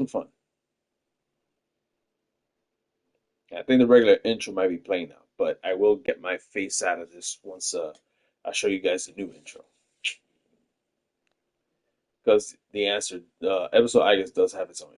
Fun. I think the regular intro might be playing now, but I will get my face out of this once I show you guys the new intro. Because the answer, episode I guess does have its own.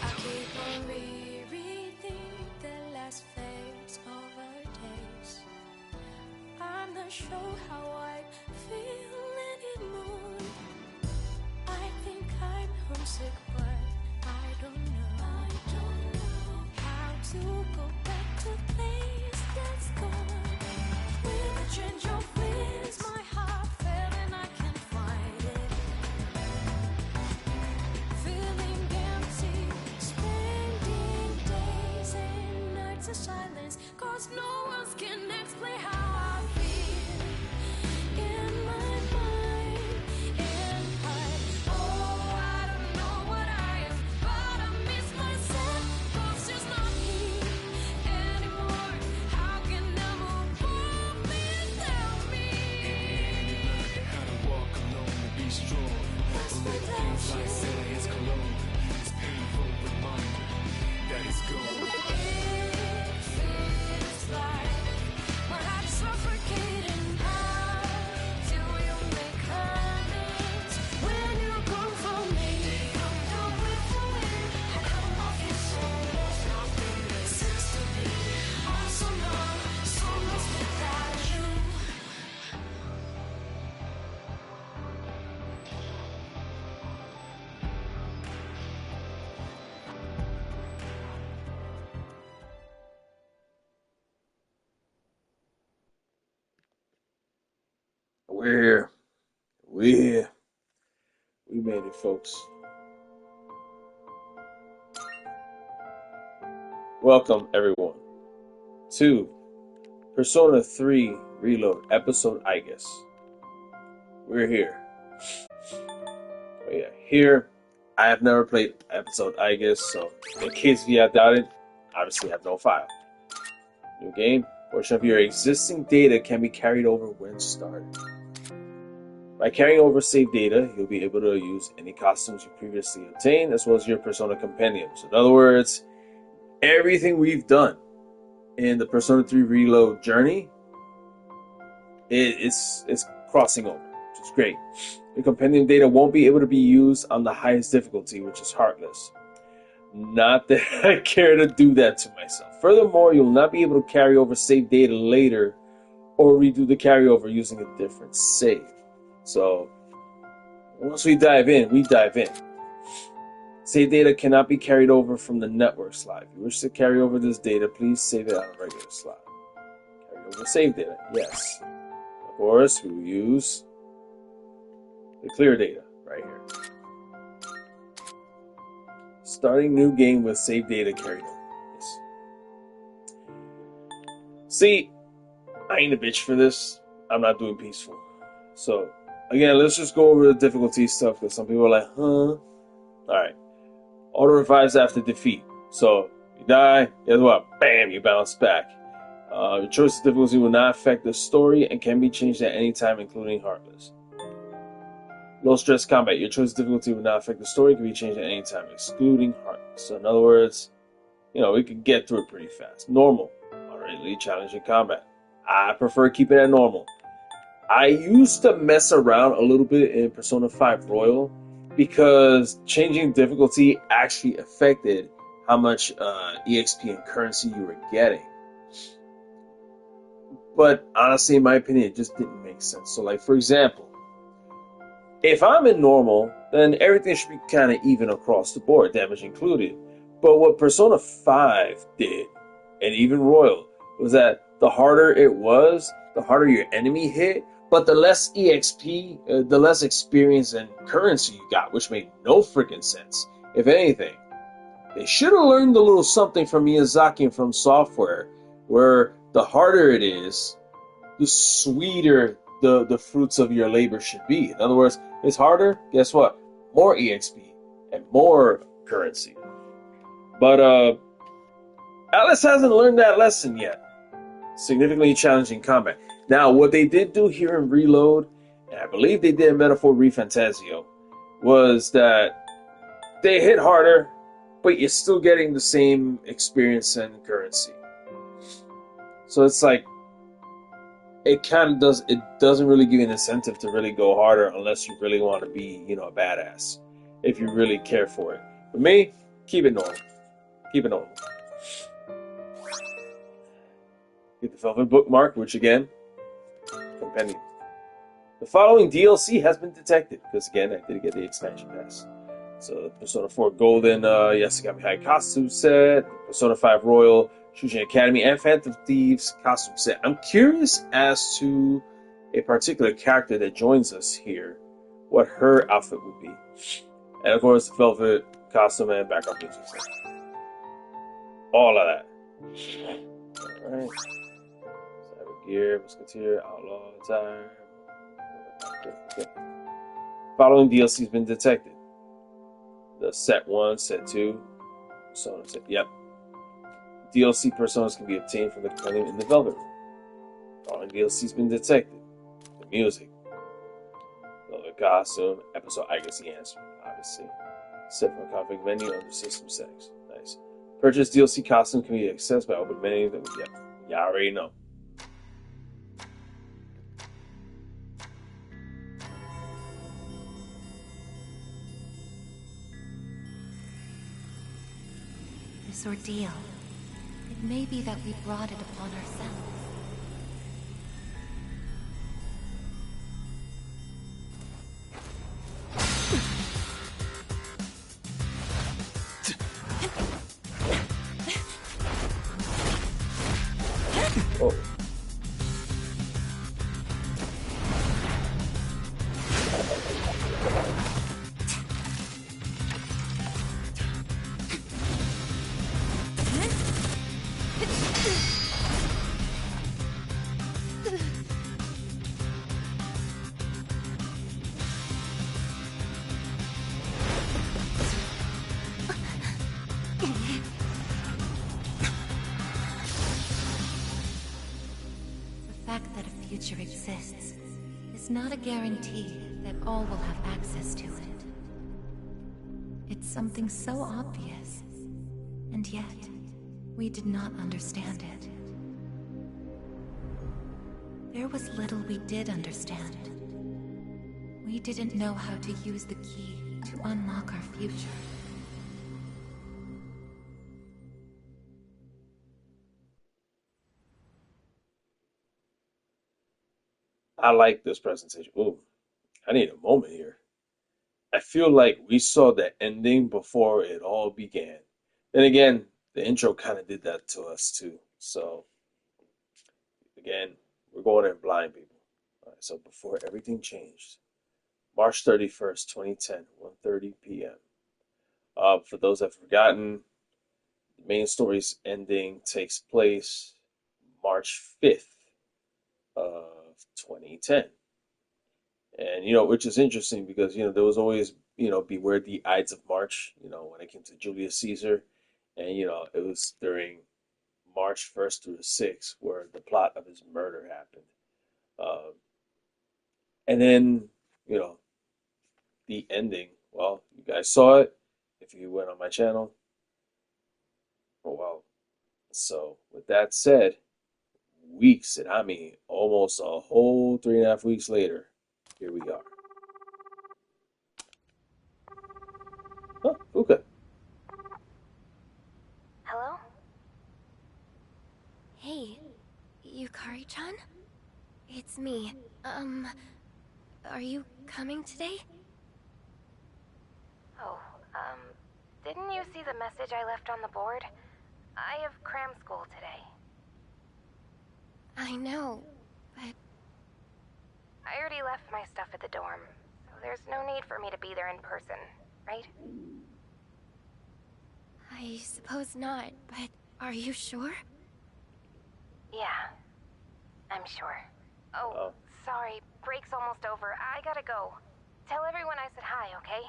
I keep on rereading the last phase of our days. I'm not sure how I feel anymore. I think I'm homesick, but I don't know. How to go back to a place that's gone. With a change of winds, my heart fell and I can't find it. Feeling empty, spending days and nights of silence, 'cause no one can explain how I feel in my mind. And I don't know what I am, but I miss myself, 'cause it's not me anymore. How can I move on without me? How to walk alone and be strong. Lost Live without things like you. sega is cologne. It's painful reminder that it's gone. It feels like my heart's suffocating. How do you make amends when you're gone from me? From your way from me, I come off your soul. Nothing makes sense to me. I'm so numb, so lost without you. We're here. We're here. We made it, folks. Welcome, everyone, to Persona 3 Reload, episode Aigis. We're here. Oh, yeah, here. I have never played episode Aigis, so in case you have doubted, obviously I have no file. New game. Portion of your existing data can be carried over when started. By carrying over saved data, you'll be able to use any costumes you previously obtained, as well as your Persona compendiums. In other words, everything we've done in the Persona 3 Reload journey, it's crossing over, which is great. Your compendium data won't be able to be used on the highest difficulty, which is Heartless. Not that I care to do that to myself. Furthermore, you'll not be able to carry over saved data later or redo the carryover using a different save. So, once we dive in, we dive in. Save data cannot be carried over from the network slot. If you wish to carry over this data, please save it on a regular slot. Carry over save data, yes. Of course, we will use the clear data right here. Starting new game with save data carried over. Yes. See, I ain't a bitch for this. I'm not doing peaceful. So, again, let's just go over the difficulty stuff, because some people are like, huh? Alright. Auto revives after defeat. So, you die, guess what? Bam, you bounce back. Your choice of difficulty will not affect the story and can be changed at any time, including Heartless. Low stress combat. Your choice of difficulty will not affect the story, can be changed at any time, excluding Heartless. So, in other words, we can get through it pretty fast. Normal. Moderately challenging combat. I prefer keeping it at normal. I used to mess around a little bit in Persona 5 Royal because changing difficulty actually affected how much EXP and currency you were getting. But honestly, in my opinion, it just didn't make sense. So, like, for example, if I'm in normal, then everything should be kind of even across the board, damage included. But what Persona 5 did, and even Royal, was that the harder it was, the harder your enemy hit, but the less EXP, the less experience and currency you got, which made no freaking sense. If anything, they should have learned a little something from Miyazaki and from Software, where the harder it is, the sweeter the fruits of your labor should be. In other words, it's harder, guess what? More EXP and more currency. But Atlus hasn't learned that lesson yet. Significantly challenging combat. Now, what they did do here in Reload, and I believe they did in Metaphor Refantasio, was that they hit harder, but you're still getting the same experience and currency. So it's like, it kind of does, it doesn't really give you an incentive to really go harder unless you really want to be, a badass. If you really care for it. For me, keep it normal. Keep it normal. Get the Velvet Bookmark, which again, compendium. The following DLC has been detected, because again, I did get the expansion pass. So, Persona 4 Golden Yasukami High costume set, Persona 5 Royal Shujin Academy, and Phantom Thieves costume set. I'm curious as to a particular character that joins us here, what her outfit would be. And of course, the Velvet costume and background music set. All of that. Alright. Cyber Gear, Musketeer, Outlaw, Time. Okay. Following DLC has been detected. The set 1, set 2, Persona set. Yep. DLC personas can be obtained from the compendium in the Velvet Room. Following DLC has been detected. The music. Velvet costume, episode Aigis and SEES, obviously. Set from a config menu under system settings. Nice. Purchase DLC costume can be accessed by open menu. Yep. You already know. This ordeal, it may be that we brought it upon ourselves. Oh. Future exists is not a guarantee that all will have access to it. It's something so obvious, and yet we did not understand it. There was little we did understand. We didn't know how to use the key to unlock our future. I like this presentation. Ooh, I need a moment here. I feel like we saw the ending before it all began. Then again, the intro kind of did that to us too. So, again, we're going in blind, people. All right, so before everything changed, March 31st, 2010, 1:30 p.m. For those that have forgotten, the main story's ending takes place March 5th of 2010. And, which is interesting because, there was always, beware the Ides of March, when it came to Julius Caesar. And, it was during March 1st through the 6th where the plot of his murder happened. Um, and then, you know, the ending, well, you guys saw it if you went on my channel. Oh, well. So, with that said, weeks, and I mean almost a whole 3.5 weeks later, here we are. Oh, Fuka. Hello? Hey, Yukari-chan? It's me. Are you coming today? Oh, didn't you see the message I left on the board? I have cram school today. I know, but... I already left my stuff at the dorm, so there's no need for me to be there in person, right? I suppose not, but are you sure? Yeah, I'm sure. Oh, sorry, break's almost over. I gotta go. Tell everyone I said hi, okay?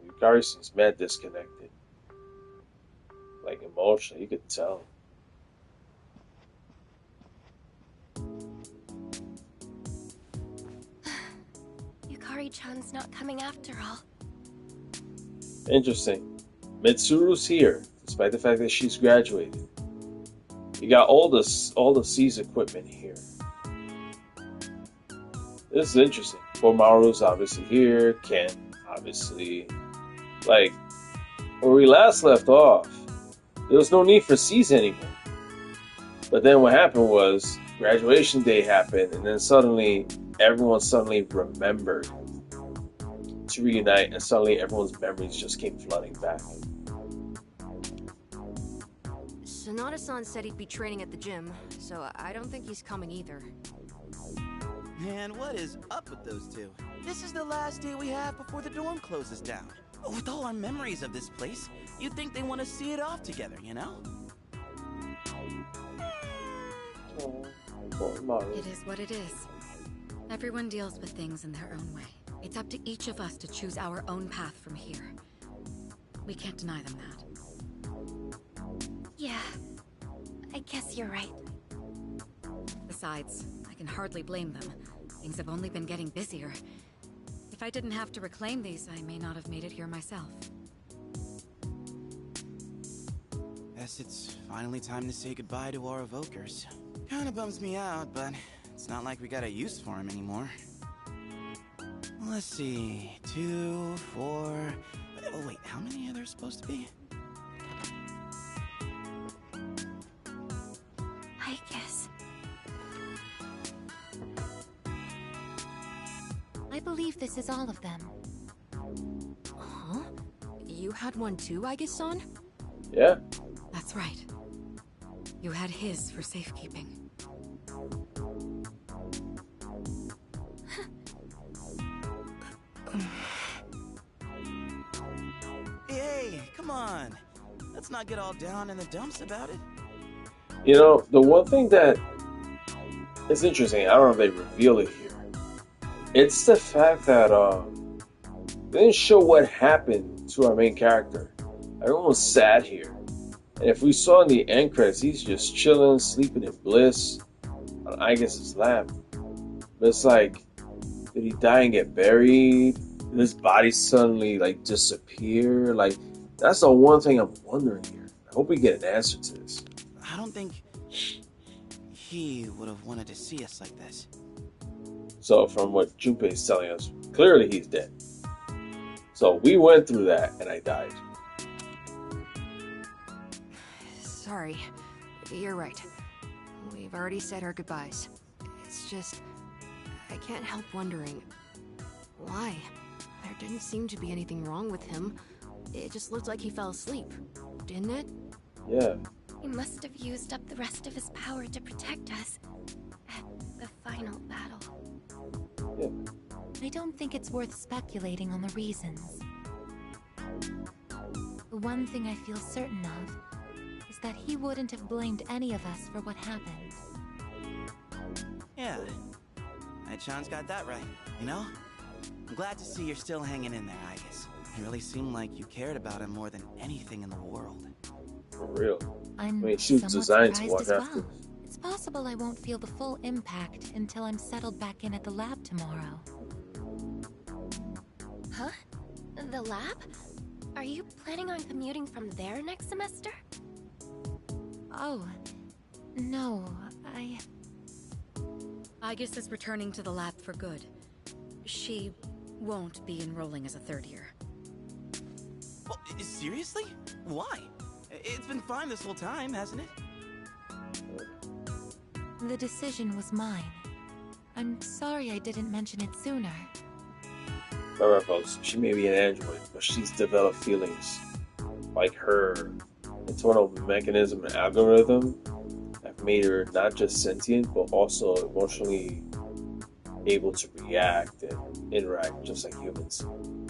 Yukari seems mad disconnected. like emotional. You could tell. Yukari-chan's not coming after all. Interesting. Mitsuru's here, despite the fact that she's graduated. You got all the SEES equipment here. This is interesting. Maru's obviously here. Ken, obviously. Like, where we last left off, there was no need for SEES anymore. But then what happened was, graduation day happened, and then suddenly, everyone suddenly remembered to reunite, and suddenly everyone's memories just came flooding back. Sonata-san said he'd be training at the gym, so I don't think he's coming either. Man, what is up with those two? This is the last day we have before the dorm closes down. With all our memories of this place, you'd think they want to see it off together, you know? It is what it is. Everyone deals with things in their own way. It's up to each of us to choose our own path from here. We can't deny them that. Yeah, I guess you're right. Besides, I can hardly blame them. Things have only been getting busier. If I didn't have to reclaim these, I may not have made it here myself. Guess it's finally time to say goodbye to our evokers. Kinda bums me out, but it's not like we got a use for them anymore. Let's see, 2, 4... Oh wait, how many are there supposed to be? I guess. I believe this is all of them. Huh? You had one too, Aigis-san? Yeah. That's right. You had his for safekeeping. Hey, come on. Let's not get all down in the dumps about it. You know, the one thing that is interesting, I don't know if they reveal it here, it's the fact that they didn't show what happened to our main character. Everyone was sad here. And if we saw in the end credits, he's just chilling, sleeping in bliss on Aigis' lap. But it's like, did he die and get buried? Did his body suddenly like disappear? Like, that's the one thing I'm wondering here. I hope we get an answer to this. I don't think he would have wanted to see us like this. So from what Junpei is telling us, clearly he's dead. So we went through that and I died. Sorry. You're right. We've already said our goodbyes. It's just... I can't help wondering... why? There didn't seem to be anything wrong with him. It just looked like he fell asleep, didn't it? Yeah. He must have used up the rest of his power to protect us at the final battle. Yeah. I don't think it's worth speculating on the reasons. The one thing I feel certain of is that he wouldn't have blamed any of us for what happened. Yeah. Chan's got that right, you know? I'm glad to see you're still hanging in there, Aigis. You really seem like you cared about him more than anything in the world. For real. I'm I mean, she was somewhat designed to surprised walk as after. well. It's possible I won't feel the full impact until I'm settled back in at the lab tomorrow. Huh? The lab? Are you planning on commuting from there next semester? Oh, no, Aigis is returning to the lab for good. She won't be enrolling as a third year. Well, seriously? Why? It's been fine this whole time, hasn't it? The decision was mine. I'm sorry I didn't mention it sooner. Remember, folks, she may be an android, but she's developed feelings. Like her internal mechanism and algorithm have made her not just sentient, but also emotionally able to react and interact just like humans.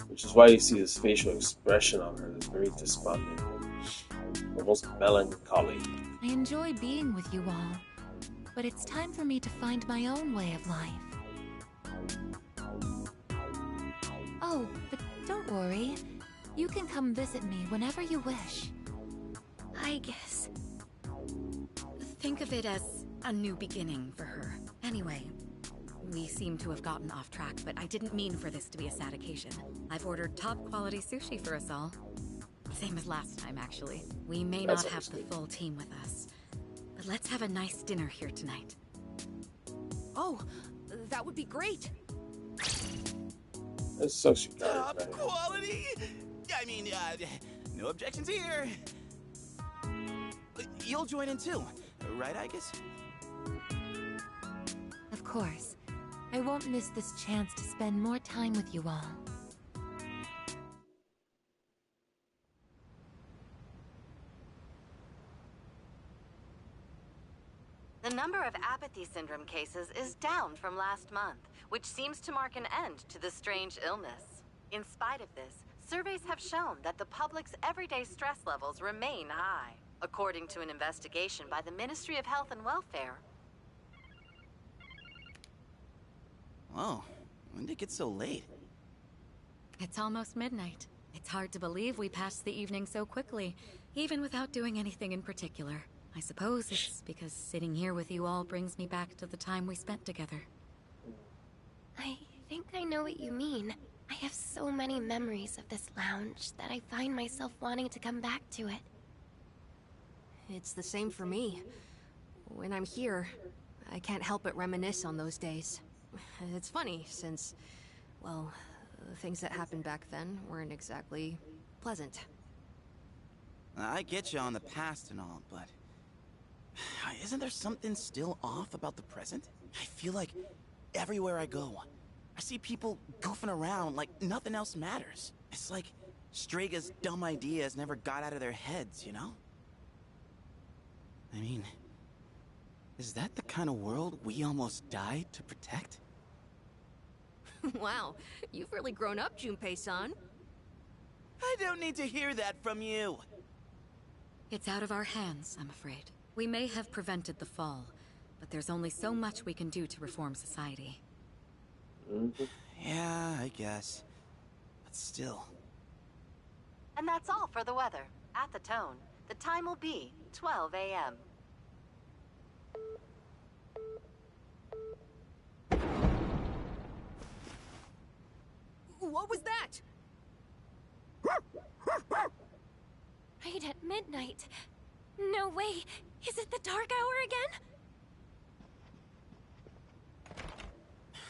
Which is why you see this facial expression on her that's very despondent, almost melancholy. I enjoy being with you all, but it's time for me to find my own way of life. Oh, but don't worry. You can come visit me whenever you wish. I guess. Think of it as a new beginning for her. Anyway, we seem to have gotten off track, but I didn't mean for this to be a sad occasion. I've ordered top-quality sushi for us all. Same as last time, actually. We may not have the full team with us, but let's have a nice dinner here tonight. Oh, that would be great. That sucks, you guys, Top man. quality? I mean, no objections here. You'll join in too, right, Aigis? Of course. I won't miss this chance to spend more time with you all. The number of apathy syndrome cases is down from last month, which seems to mark an end to the strange illness. In spite of this, surveys have shown that the public's everyday stress levels remain high, according to an investigation by the Ministry of Health and Welfare. Whoa, when did it get so late? It's almost midnight. It's hard to believe we passed the evening so quickly, even without doing anything in particular. I suppose it's because sitting here with you all brings me back to the time we spent together. I think I know what you mean. I have so many memories of this lounge that I find myself wanting to come back to it. It's the same for me. When I'm here, I can't help but reminisce on those days. It's funny, since, well, the things that happened back then weren't exactly pleasant. I get you on the past and all, but isn't there something still off about the present? I feel like everywhere I go, I see people goofing around like nothing else matters. It's like Strega's dumb ideas never got out of their heads, you know? I mean, is that the kind of world we almost died to protect? Wow, you've really grown up, Junpei-san. I don't need to hear that from you. It's out of our hands, I'm afraid. We may have prevented the fall, but there's only so much we can do to reform society. Yeah, I guess. But still. And that's all for the weather. At the tone, the time will be 12 a.m. What was that? Right at midnight. No way. Is it the dark hour again?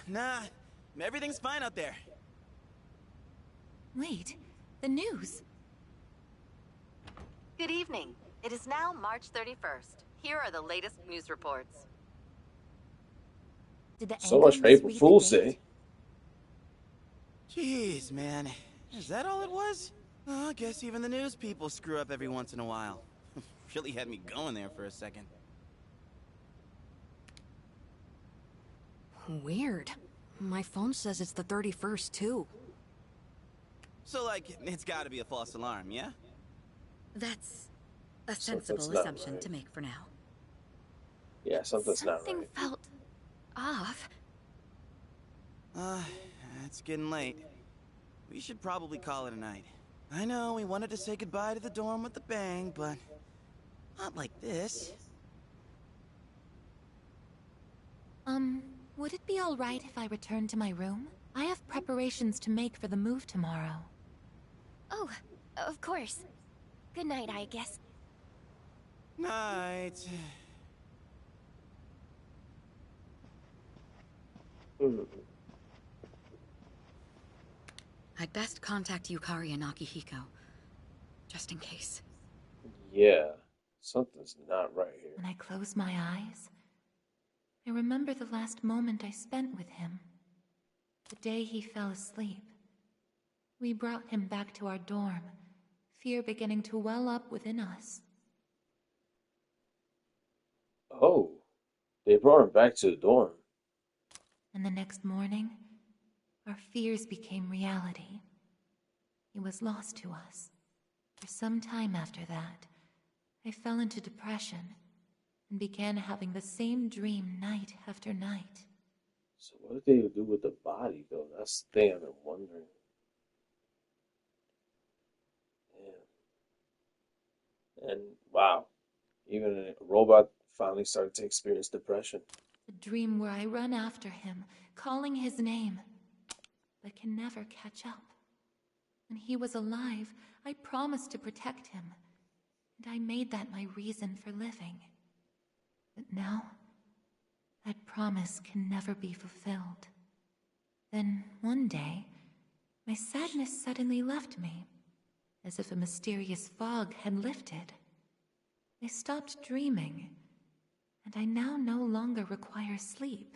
Nah, everything's fine out there. Wait, the news. Good evening. It is now March 31st. Here are the latest news reports. Did the So much anchor for April misread the Fool's date? Day. Jeez, man. Is that all it was? Oh, I guess even the news people screw up every once in a while. Really had me going there for a second. Weird. My phone says it's the 31st, too. So, like, it's gotta be a false alarm, yeah? That's a Something's sensible not assumption right. to make for now. Yeah, something's not Something right. felt off. It's getting late. We should probably call it a night. I know we wanted to say goodbye to the dorm with a bang, but not like this. Would it be alright if I returned to my room? I have preparations to make for the move tomorrow. Oh, of course. Good night, I guess. Night. I'd best contact Yukari and Akihiko, just in case. Yeah, something's not right here. When I close my eyes, I remember the last moment I spent with him. The day he fell asleep. We brought him back to our dorm, fear beginning to well up within us. Oh, they brought him back to the dorm. And the next morning, our fears became reality. He was lost to us. For some time after that, I fell into depression and began having the same dream night after night. So what did they do with the body, though? That's the thing I've been wondering. Damn. And wow, even a robot finally started to experience depression. A dream where I run after him, calling his name, but can never catch up. When he was alive, I promised to protect him, and I made that my reason for living. But now, that promise can never be fulfilled. Then, one day, my sadness suddenly left me, as if a mysterious fog had lifted. I stopped dreaming, and I now no longer require sleep.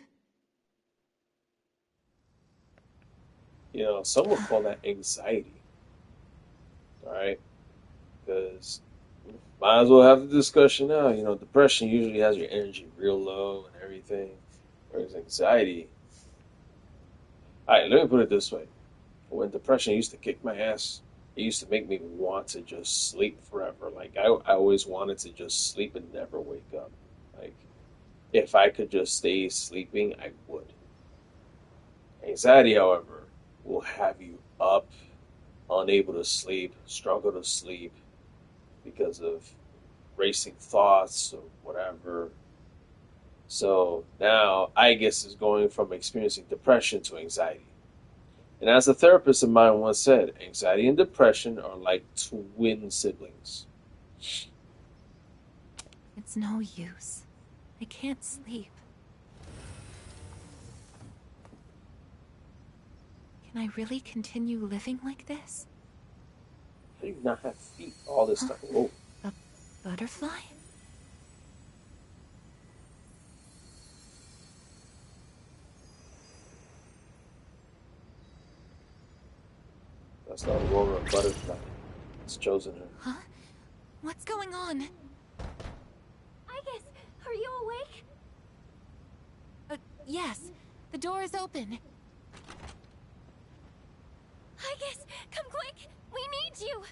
You know, some would call that anxiety. All right, because might as well have the discussion now. You know, depression usually has your energy real low and everything, whereas anxiety. All right, let me put it this way: when depression used to kick my ass, it used to make me want to just sleep forever. Like I always wanted to just sleep and never wake up. Like if I could just stay sleeping, I would. Anxiety, however, will have you up, unable to sleep, struggle to sleep because of racing thoughts or whatever. So now Aigis is going from experiencing depression to anxiety. And as a therapist of mine once said, anxiety and depression are like twin siblings. It's no use. I can't sleep. Can I really continue living like this? How do you not have feet all this time? Oh, A butterfly? that's not Aurora Butterfly. It's chosen her. Huh? What's going on? Aigis, are you awake? Yes. The door is open. Aigis, come quick! We need you!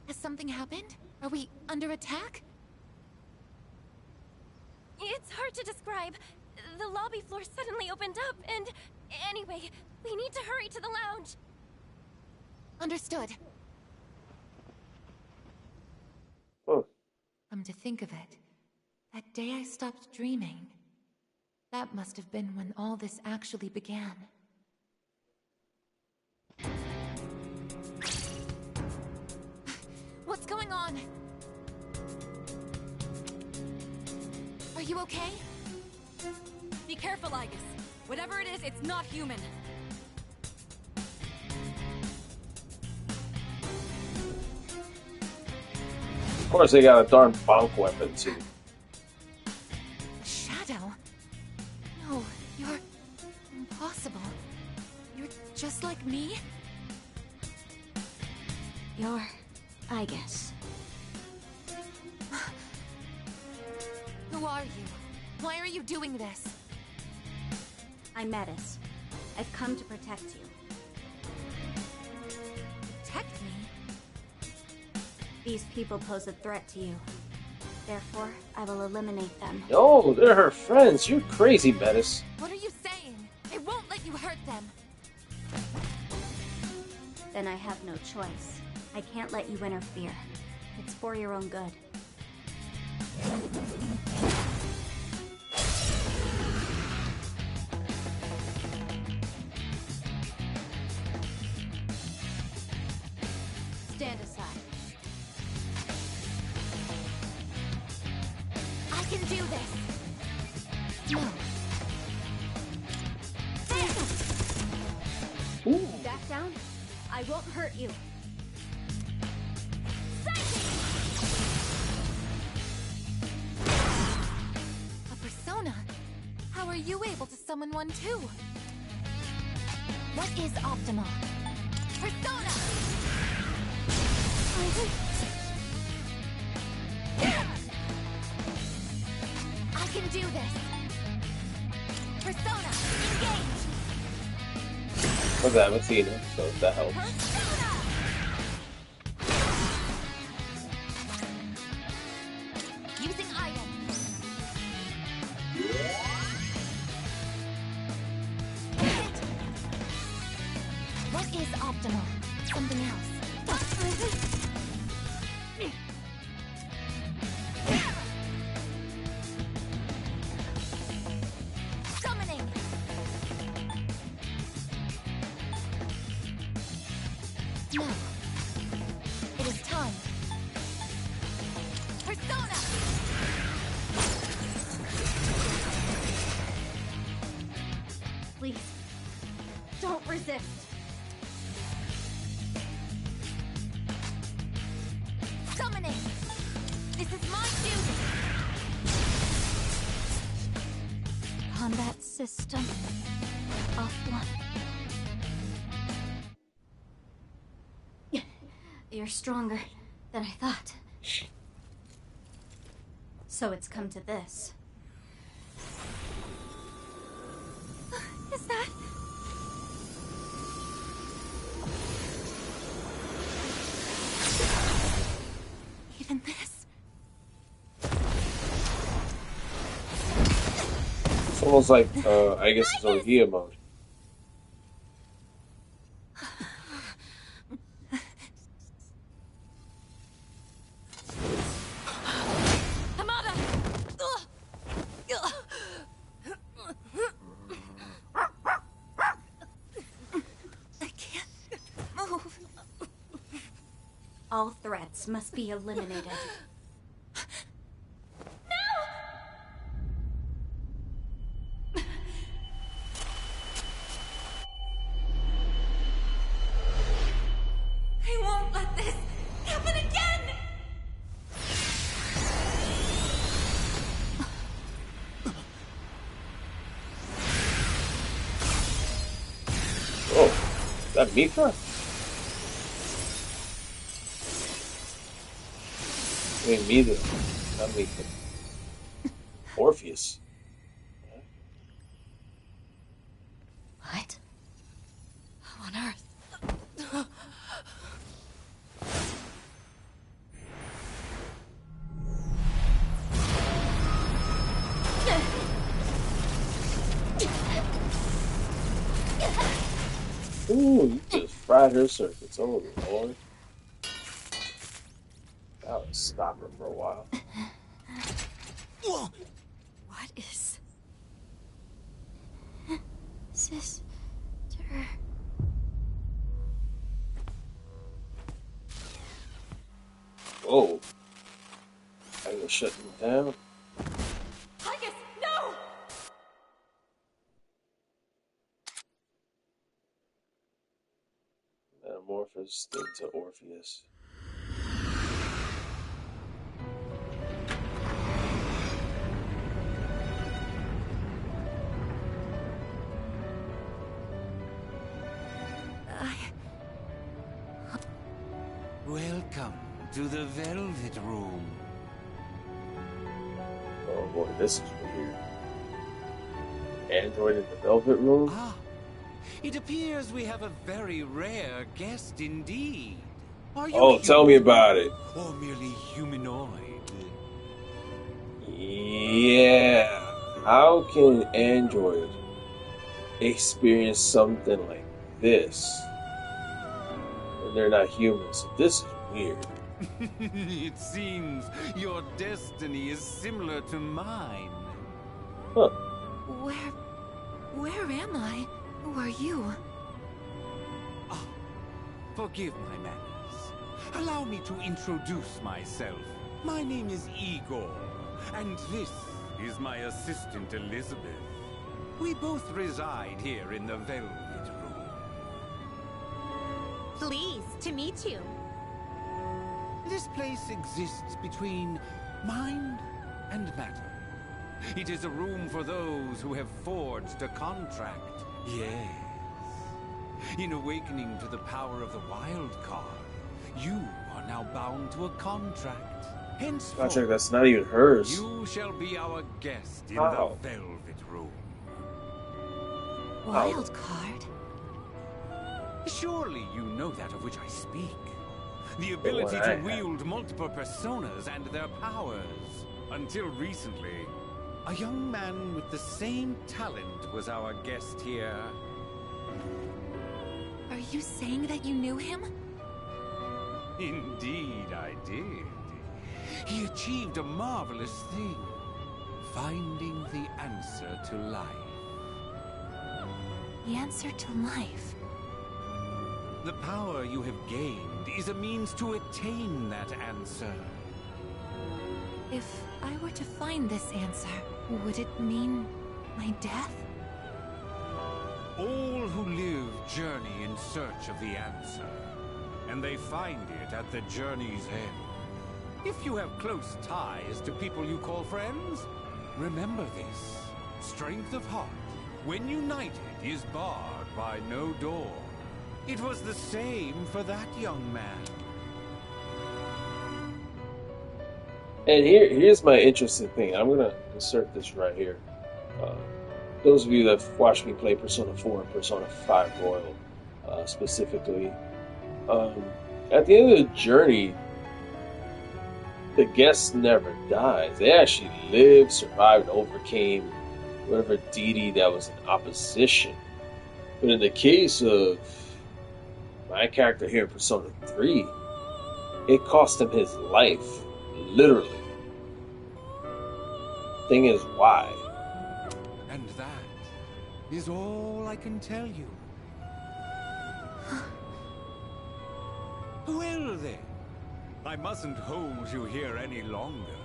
Has something happened? Are we under attack? It's hard to describe. The lobby floor suddenly opened up, and anyway, we need to hurry to the lounge. Understood. Oh, Come to think of it, that day I stopped dreaming. That must have been when all this actually began. What's going on? Are you okay? Be careful, Aigis. Whatever it is, it's not human. of course they got a darn bonk weapon too. A shadow? No, you're impossible. You're just like me? You're Aigis. Who are you? Why are you doing this? I'm Metis. I've come to protect you. Protect me? These people pose a threat to you. Therefore, I will eliminate them. No, they're her friends. You're crazy, Metis. What are you saying? I won't let you hurt them. Then I have no choice. I can't let you interfere. It's for your own good. Stand aside. I can do this. No. Back down. I won't hurt you. A persona? How are you able to summon one too? What is Optima? Persona! I can do this. Persona, engage! Well, they have Athena, so that helps. Persona! Using item. What is optimal? Something else. Now, it is time. Persona! Please, don't resist. Summoning! This is my duty! Combat system offline. You're stronger than I thought. So it's come to this. Is that... even this? It's almost like Aigis and SEES mode. All threats must be eliminated. No! I won't let this happen again! Oh, is that Mithra? I mean, Mithra, not Mithra. Orpheus. What? How on earth? Ooh, you just fried her circuits. Oh, Lord. That would stop her for a while. What is... Sister... Whoa. I can shut them down. Aigis, no! Metamorphosed into Orpheus. Welcome to the Velvet Room. Oh boy, this is weird. Android in the Velvet Room? Ah, it appears we have a very rare guest indeed. Are you Oh, tell me human about it. or merely humanoid? Yeah. How can Android experience something like this? And they're not human, so this is weird. It seems your destiny is similar to mine. Huh. Where am I? Who are you? Ah, forgive my manners. Allow me to introduce myself. My name is Igor, and this is my assistant Elizabeth. We both reside here in the Velvet Room. Pleased to meet you. This place exists between mind and matter. It is a room for those who have forged a contract. Yes. In awakening to the power of the wild card, you are now bound to a contract. Henceforth, Contract that's not even hers. you shall be our guest in How? the Velvet Room. Wild card? Surely you know that of which I speak. The ability to wield multiple personas and their powers. Until recently, a young man with the same talent was our guest here. Are you saying that you knew him? Indeed, I did. He achieved a marvelous thing, finding the answer to life. The answer to life. The power you have gained is a means to attain that answer. If I were to find this answer, would it mean my death? All who live journey in search of the answer, and they find it at the journey's end. If you have close ties to people you call friends, remember this. Strength of heart, when united, is barred by no door. It was the same for that young man. And here's my interesting thing. I'm gonna insert this right here. Those of you that have watched me play Persona 4 and Persona 5 Royal, specifically, at the end of the journey, the guest never dies. They actually lived, survived, overcame whatever deity that was in opposition. But in the case of my character here in Persona 3, it cost him his life, literally. Thing is, why? And that is all I can tell you. Well then, I mustn't hold you here any longer.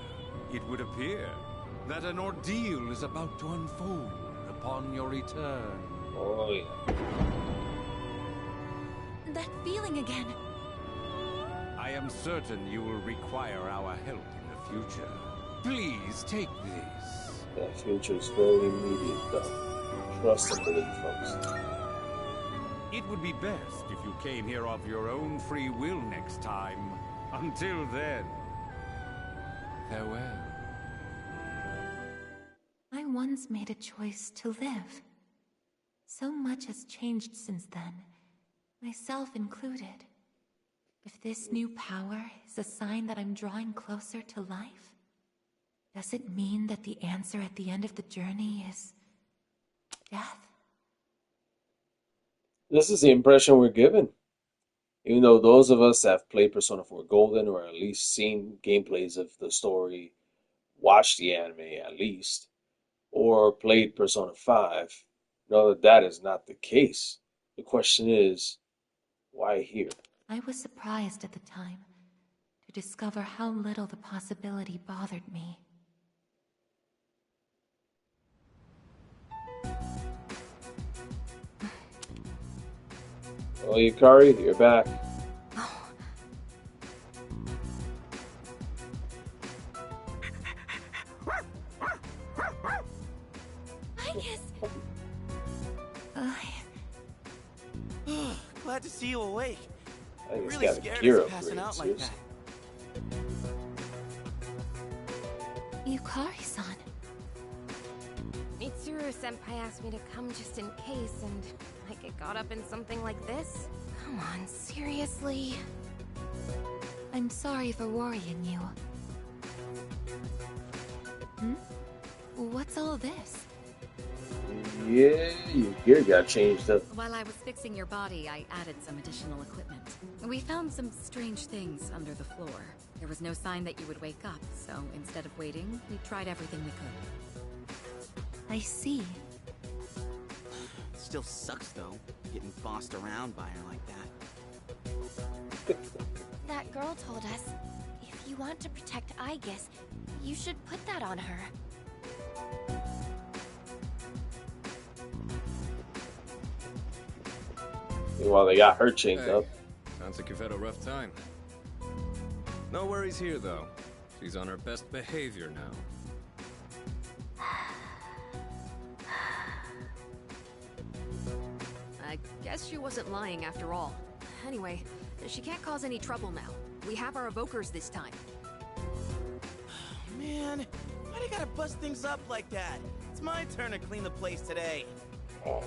It would appear that an ordeal is about to unfold upon your return. Oh yeah. That feeling again. I am certain you will require our help in the future. Please take this. That future is very immediate, though. Trust and believe, folks. It would be best if you came here of your own free will next time. Until then, farewell. I once made a choice to live. So much has changed since then, myself included. If this new power is a sign that I'm drawing closer to life, does it mean that the answer at the end of the journey is death? This is the impression we're given. Even though those of us that have played Persona 4 Golden, or at least seen gameplays of the story, watched the anime at least, or played Persona 5, know that that is not the case. The question is, why here? I was surprised at the time to discover how little the possibility bothered me. Oh, Yukari, you're back. Glad to see you awake. I think Really it's got scared a gear us passing upgrade, out like seriously. that. Yukari-san. Mitsuru-senpai asked me to come just in case, and I get caught up in something like this? Come on, seriously? I'm sorry for worrying you. What's all this? Yeah, your gear got changed up. While I was fixing your body, I added some additional equipment. We found some strange things under the floor. There was no sign that you would wake up, so instead of waiting, we tried everything we could. I see. Still sucks though, getting bossed around by her like that. That girl told us, if you want to protect Aigis, you should put that on her. Meanwhile, they got her chained up. Sounds like you've had a rough time. No worries here, though. She's on her best behavior now. I guess she wasn't lying after all. Anyway, she can't cause any trouble now. We have our evokers this time. Man, why do you gotta bust things up like that? It's my turn to clean the place today. How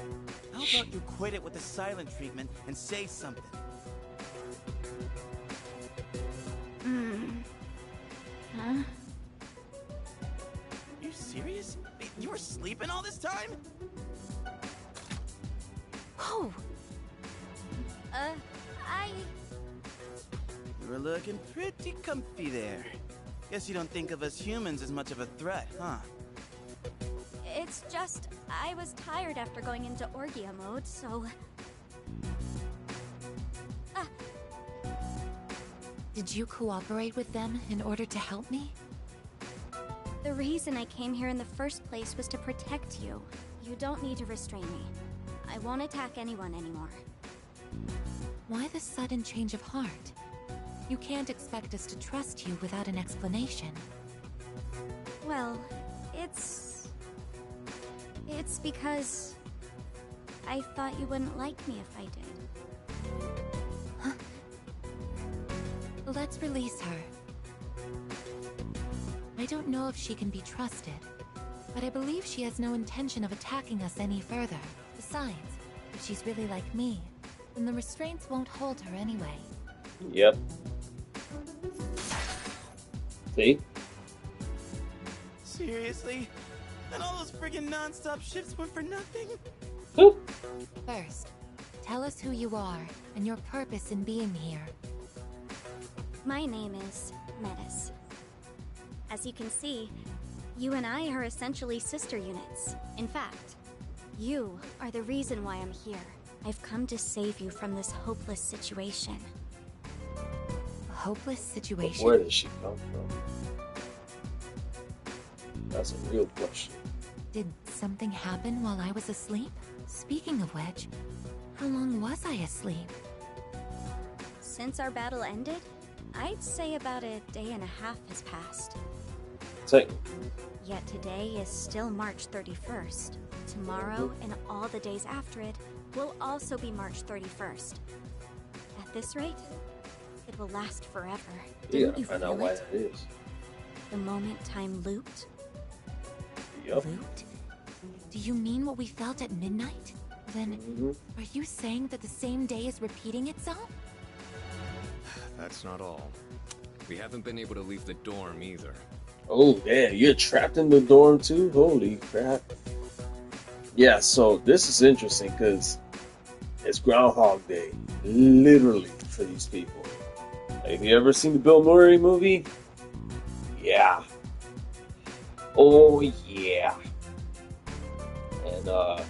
about you quit it with the silent treatment and say something? Huh? You serious? You were sleeping all this time? Whoa! You were looking pretty comfy there. Guess you don't think of us humans as much of a threat, huh? It's just, I was tired after going into Orgia mode, so... Did you cooperate with them in order to help me? The reason I came here in the first place was to protect you. You don't need to restrain me. I won't attack anyone anymore. Why the sudden change of heart? You can't expect us to trust you without an explanation. Well, it's because I thought you wouldn't like me if I did. Huh? Let's release her. I don't know if she can be trusted, but I believe she has no intention of attacking us any further. Besides, if she's really like me, then the restraints won't hold her anyway. Yep. See? Seriously? And all those friggin' non-stop shifts were for nothing? First, tell us who you are and your purpose in being here. My name is Metis. As you can see, you and I are essentially sister units. In fact, you are the reason why I'm here. I've come to save you from this hopeless situation. A hopeless situation? Where does she come from? That's a real question. Did something happen while I was asleep? Speaking of which, how long was I asleep? Since our battle ended, I'd say about a day and a half has passed. Yet today is still March 31st. Tomorrow and all the days after it will also be March 31st. At this rate, it will last forever. Didn't you find feel out why it? that is. The moment time looped? Yep. Looped? Do you mean what we felt at midnight? Then, are you saying that the same day is repeating itself? That's not all. We haven't been able to leave the dorm either. Oh, yeah, you're trapped in the dorm too? Holy crap. Yeah, so this is interesting because it's Groundhog Day, literally, for these people. Like, have you ever seen the Bill Murray movie? Yeah. Oh, yeah. And,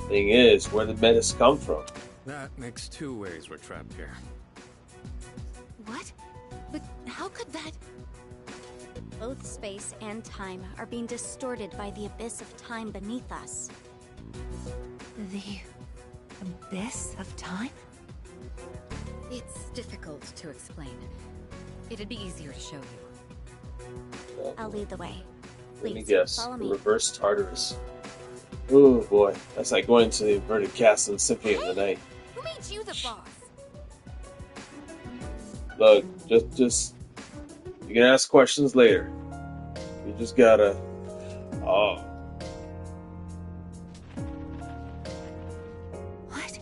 thing is, where did Metis come from? That makes two ways we're trapped here. What? But how could that... Both space and time are being distorted by the abyss of time beneath us. The abyss of time? It's difficult to explain. It'd be easier to show you. I'll lead the way. Let me Please, guess. follow The me. reverse Tartarus. Oh boy, that's like going to the inverted castle in Symphony of the Night. Who made you the boss? Look, just you can ask questions later. You just gotta. Oh. What?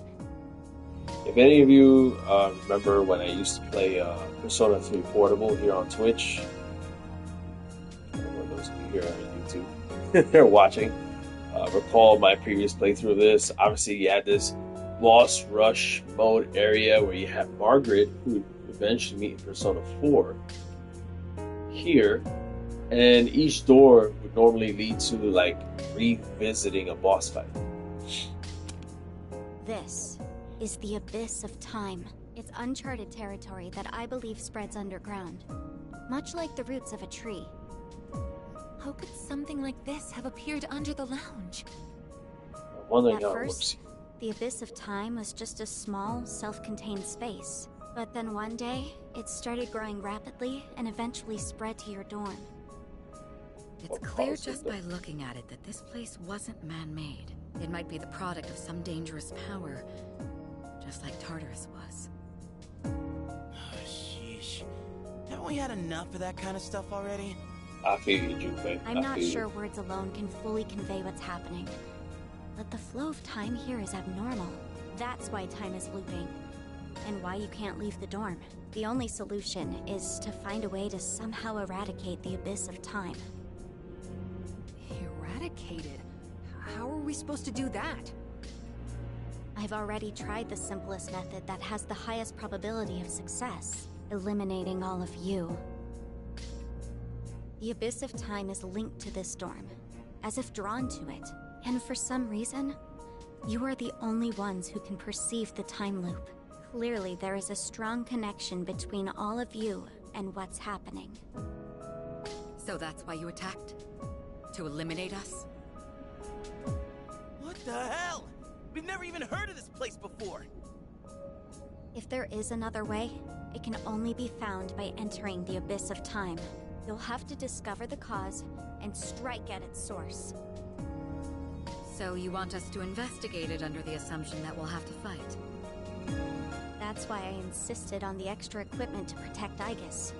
If any of you remember when I used to play Persona 3 Portable here on Twitch, or those of you here on YouTube they're watching, recall my previous playthrough of this. Obviously, you had this boss rush mode area where you have Margaret, who would eventually meet in Persona 4 here, and each door would normally lead to like revisiting a boss fight. This is the abyss of time. It's uncharted territory that I believe spreads underground, much like the roots of a tree. How could something like this have appeared under the lounge? Wondering At how it first, the abyss of time was just a small, self-contained space. But then one day, it started growing rapidly and eventually spread to your dorm. It's clear just by looking at it that this place wasn't man-made. It might be the product of some dangerous power, just like Tartarus was. Oh, sheesh. Haven't we had enough of that kind of stuff already? I feel you, Junpei. I'm not sure words alone can fully convey what's happening. But the flow of time here is abnormal. That's why time is looping. And why you can't leave the dorm. The only solution is to find a way to somehow eradicate the abyss of time. Eradicated? How are we supposed to do that? I've already tried the simplest method that has the highest probability of success. Eliminating all of you. The abyss of time is linked to this dorm, as if drawn to it. And for some reason, you are the only ones who can perceive the time loop. Clearly, there is a strong connection between all of you and what's happening. So that's why you attacked? To eliminate us? What the hell? We've never even heard of this place before. If there is another way, it can only be found by entering the abyss of time. You'll have to discover the cause and strike at its source. So you want us to investigate it under the assumption that we'll have to fight? That's why I insisted on the extra equipment to protect Aigis.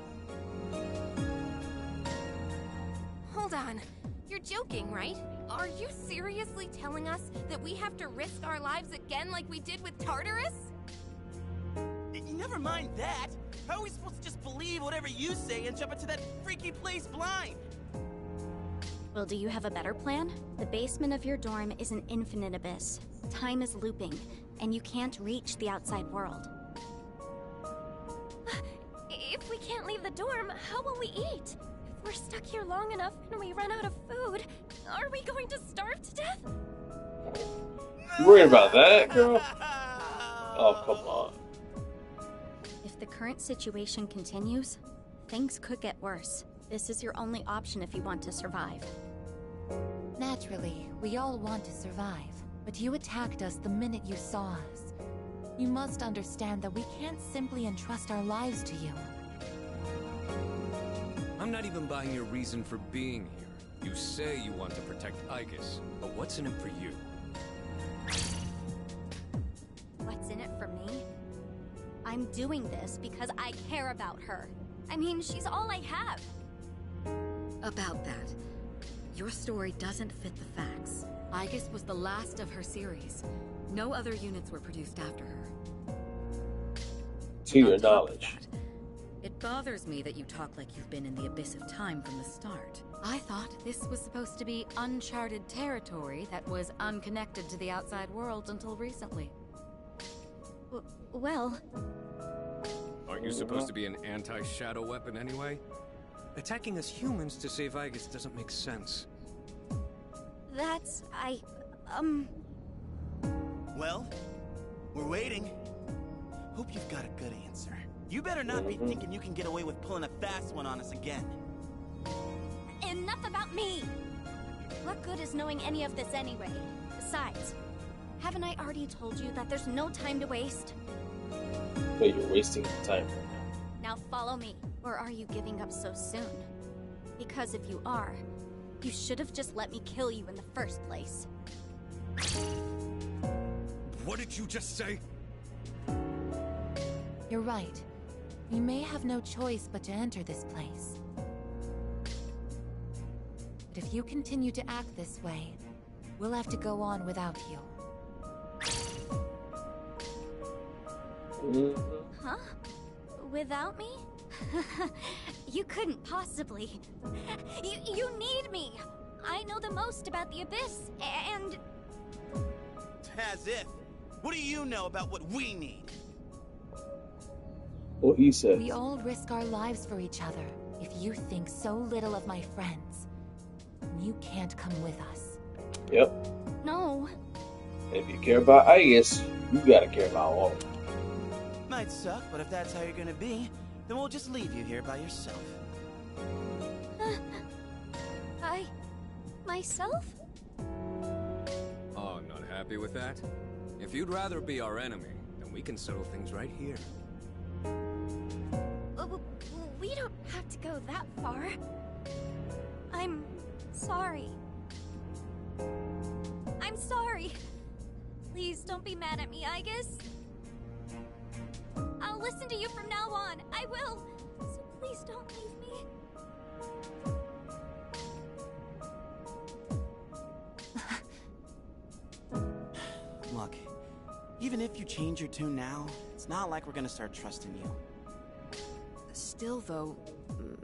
Hold on. You're joking, right? Are you seriously telling us that we have to risk our lives again like we did with Tartarus? Never mind that. How are we supposed to just believe whatever you say and jump into that freaky place blind? Well, do you have a better plan? The basement of your dorm is an infinite abyss. Time is looping, and you can't reach the outside world. If we can't leave the dorm, how will we eat? If we're stuck here long enough and we run out of food, are we going to starve to death? You worried about that, girl? Oh, come on. If the current situation continues, things could get worse. This is your only option if you want to survive. Naturally, we all want to survive, but you attacked us the minute you saw us. You must understand that we can't simply entrust our lives to you. I'm not even buying your reason for being here. You say you want to protect Aigis, but what's in it for you? What's in it for me? I'm doing this because I care about her. I mean, she's all I have. About that, your story doesn't fit the facts. Aigis was the last of her series. No other units were produced after her. To your On top of knowledge. that, it bothers me that you talk like you've been in the abyss of time from the start. I thought this was supposed to be uncharted territory that was unconnected to the outside world until recently. Well... Aren't you supposed to be an anti-shadow weapon anyway? Attacking us humans to save Aigis doesn't make sense. That's... Well, we're waiting. Hope you've got a good answer. You better not be thinking you can get away with pulling a fast one on us again. Enough about me! What good is knowing any of this anyway? Besides, haven't I already told you that there's no time to waste? But you're wasting time right now. Now follow me. Or are you giving up so soon? Because if you are, you should have just let me kill you in the first place. What did you just say? You're right. We may have no choice but to enter this place. But if you continue to act this way, we'll have to go on without you. Huh? Without me? You couldn't possibly. You need me! I know the most about the Abyss, and... As if. What do you know about what we need? What he said. We all risk our lives for each other. If you think so little of my friends, you can't come with us. Yep. No. If you care about Aigis, you gotta care about all of them. Might suck, but if that's how you're gonna be, then we'll just leave you here by yourself. Myself? Oh, not happy with that? If you'd rather be our enemy, then we can settle things right here. We don't have to go that far. I'm sorry. I'm sorry. Please don't be mad at me, Aigis. I'll listen to you from now on. I will. So please don't leave me. Look, even if you change your tune now, it's not like we're gonna start trusting you. Still, though,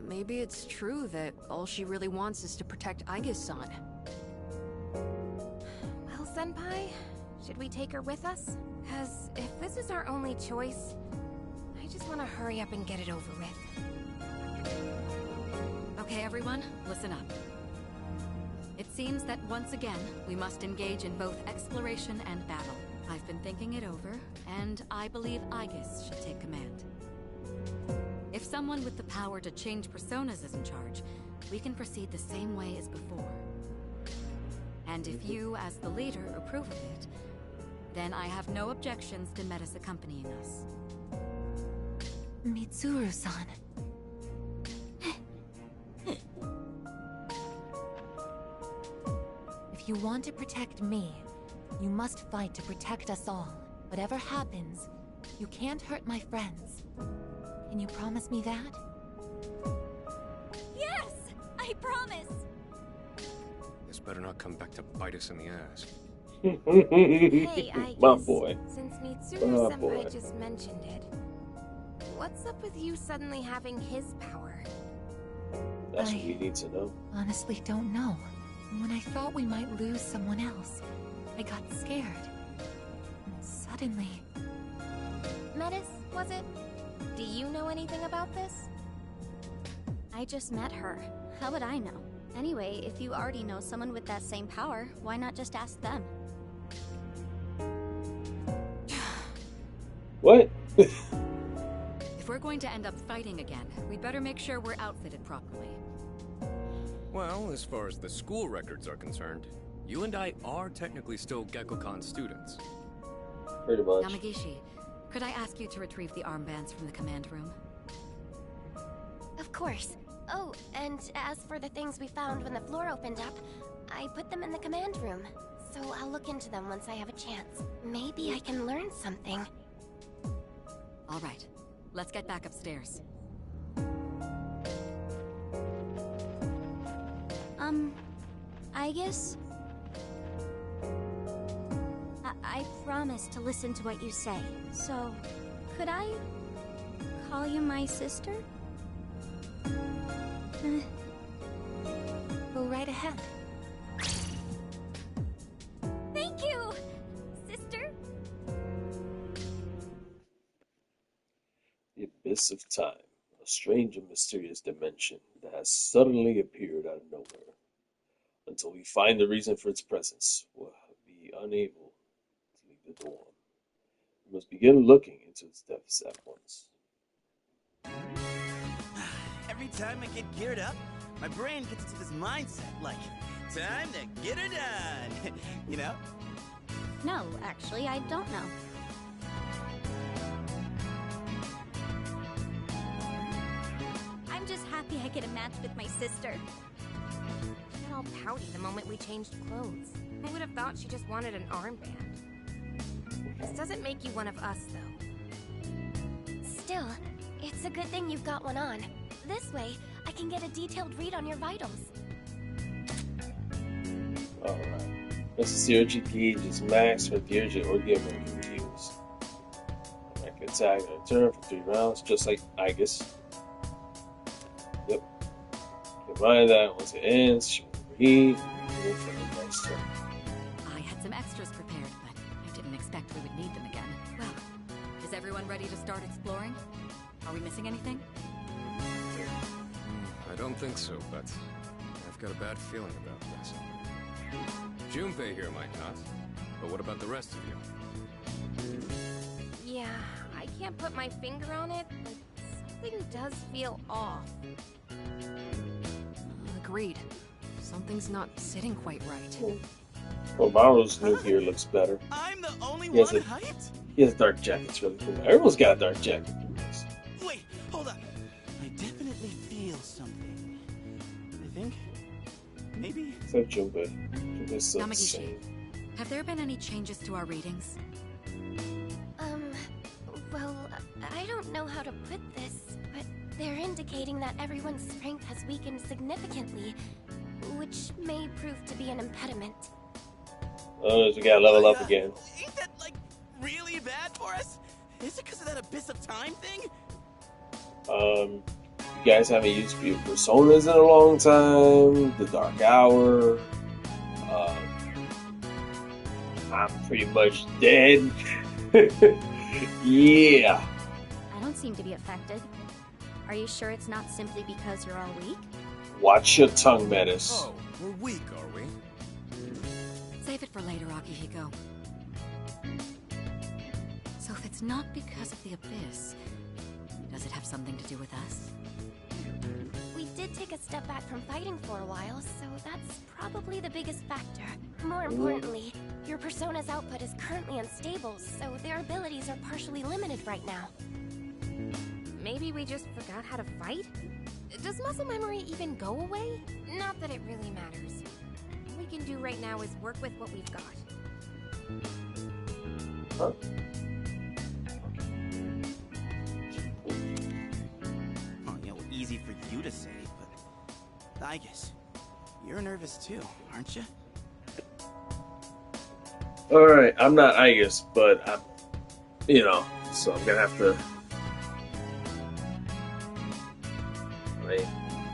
maybe it's true that all she really wants is to protect Aigis-san. Well, Senpai, should we take her with us? Because if this is our only choice, I just want to hurry up and get it over with. Okay, everyone, listen up. It seems that once again, we must engage in both exploration and battle. I've been thinking it over, and I believe Aigis should take command. If someone with the power to change personas is in charge, we can proceed the same way as before. And if you, as the leader, approve of it, then I have no objections to Metis accompanying us. Mitsuru-san. If you want to protect me, you must fight to protect us all. Whatever happens, you can't hurt my friends. Can you promise me that? Yes! I promise! This better not come back to bite us in the ass. Hey, My Aigis, boy. since My Mitsuru-senpai boy. just mentioned it, what's up with you suddenly having his power? That's what we need to know. Honestly don't know. When I thought we might lose someone else, I got scared. And suddenly... Metis, was it? Do you know anything about this? I just met her. How would I know? Anyway, if you already know someone with that same power, why not just ask them? What? If we're going to end up fighting again, we'd better make sure we're outfitted properly. Well, as far as the school records are concerned, you and I are technically still Gekkokan students. Pretty much. Yamagishi, could I ask you to retrieve the armbands from the command room? Of course. Oh, and as for the things we found when the floor opened up, I put them in the command room. So I'll look into them once I have a chance. Maybe I can learn something. All right, let's get back upstairs. Aigis? I promise to listen to what you say. So, could I call you my sister? Go right ahead. Thank you, sister. The abyss of time, a strange and mysterious dimension that has suddenly appeared out of nowhere. Until we find the reason for its presence, we'll be unable to leave the door. We must begin looking into its depths at once. Every time I get geared up, my brain gets into this mindset like, time to get her done. You know? No, actually, I don't know. I'm just happy I get a match with my sister. She got all pouty the moment we changed clothes. Who would have thought she just wanted an armband? This doesn't make you one of us, though. Still, it's a good thing you've got one on. This way, I can get a detailed read on your vitals. Alright. Necessary gauge is max for the urgent or given reviews. I can attack and return for 3 rounds, just like Aigis. Yep. Remind that once it ends, she will read for the next turn. I had some extras prepared, but I didn't expect we would need them again. Well, is everyone ready to start exploring? Are we missing anything? I don't think so, but I've got a bad feeling about this. Junpei here might not, but what about the rest of you? Yeah, I can't put my finger on it, but something does feel off. Agreed. Something's not sitting quite right. Well, Maru's new gear looks better. I'm the only He has one a- hyped? He has a dark jacket, it's really cool. Everyone's got a dark jacket. Wait, hold up. I definitely feel something. I think, maybe. Except Junpei. Junpei's still the Yamagishi, same. have there been any changes to our readings? Well, I don't know how to put this, but they're indicating that everyone's strength has weakened significantly, which may prove to be an impediment. Oh, we gotta level up again. Ain't that, like, really bad for us? Is it because of that abyss of time thing? You guys haven't used your personas in a long time. The Dark Hour. I'm pretty much dead. Yeah. I don't seem to be affected. Are you sure it's not simply because you're all weak? Watch your tongue, Metis. Oh, we're weak, are we? Save it for later, Akihiko. it's not because of the abyss. Does it have something to do with us? We did take a step back from fighting for a while, so that's probably the biggest factor. More importantly, your persona's output is currently unstable, so their abilities are partially limited right now. Maybe we just forgot how to fight? Does muscle memory even go away? Not that it really matters. All we can do right now is work with what we've got. Oh, you know, easy for you to say, but Aigis, you're nervous too, aren't you? Alright, I'm not Aigis, but I'm, you know, so I'm gonna have to. Like,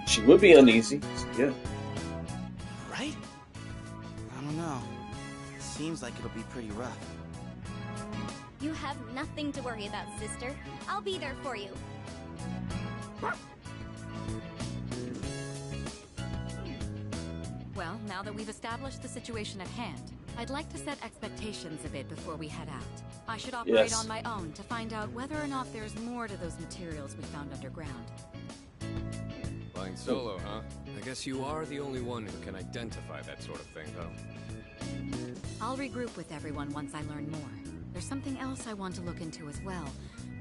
she would be uneasy, so yeah. Right? I don't know. Seems like it'll be pretty rough. You have nothing to worry about, sister. I'll be there for you. Well, now that we've established the situation at hand, I'd like to set expectations a bit before we head out. I should operate on my own to find out whether or not there's more to those materials we found underground. Flying solo, huh? I guess you are the only one who can identify that sort of thing, though. I'll regroup with everyone once I learn more. There's something else I want to look into as well,